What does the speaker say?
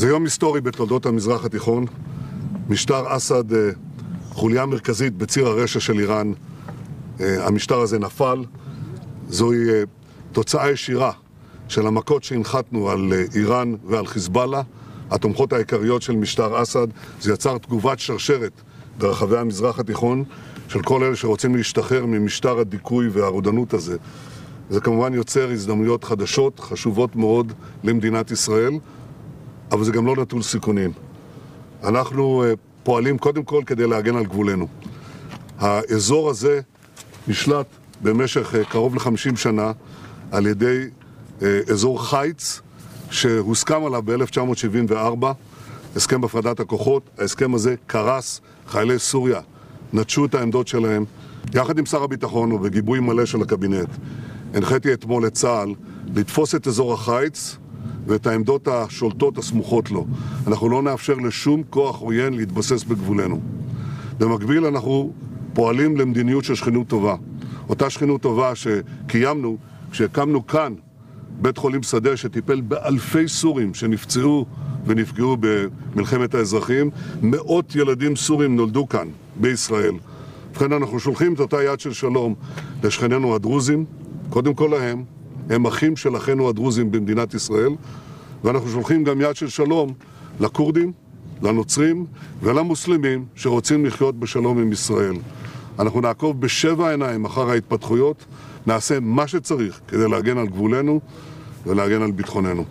זה יום היסטורי בתולדות המזרח התיכון. משטר אסד, חוליה מרכזית בציר הרשע של איראן, המשטר הזה נפל. זוהי תוצאה ישירה של המכות שהנחתנו על איראן ועל חיזבאללה, התומכות העיקריות של משטר אסד. זה יצר תגובת שרשרת ברחבי המזרח התיכון של כל אלה שרוצים להשתחרר ממשטר הדיכוי והרודנות הזה. זה כמובן יוצר הזדמנויות חדשות, חשובות מאוד למדינת ישראל, אבל זה גם לא נטול סיכונים. אנחנו פועלים קודם כל כדי להגן על גבולנו. האזור הזה נשלט במשך קרוב ל-50 שנה על ידי אזור חיץ שהוסכם עליו ב-1974, הסכם הפרדת הכוחות. ההסכם הזה קרס, חיילי סוריה נטשו את העמדות שלהם. יחד עם שר הביטחון ובגיבוי מלא של הקבינט, הנחיתי אתמול את צה"ל לתפוס את אזור החיץ ואת העמדות השולטות הסמוכות לו. אנחנו לא נאפשר לשום כוח עוין להתבסס בגבולנו. במקביל אנחנו פועלים למדיניות של שכנות טובה. אותה שכנות טובה שקיימנו כשהקמנו כאן בית חולים שדה שטיפל באלפי סורים שנפצעו ונפגעו במלחמת האזרחים. מאות ילדים סורים נולדו כאן בישראל. ובכן אנחנו שולחים את אותה יד של שלום לשכנינו הדרוזים, קודם כל להם, הם אחים של אחינו הדרוזים במדינת ישראל, ואנחנו שולחים גם יד של שלום לקורדים, לנוצרים ולמוסלמים שרוצים לחיות בשלום עם ישראל. אנחנו נעקוב בשבע עיניים אחר ההתפתחויות, נעשה מה שצריך כדי להגן על גבולנו ולהגן על ביטחוננו.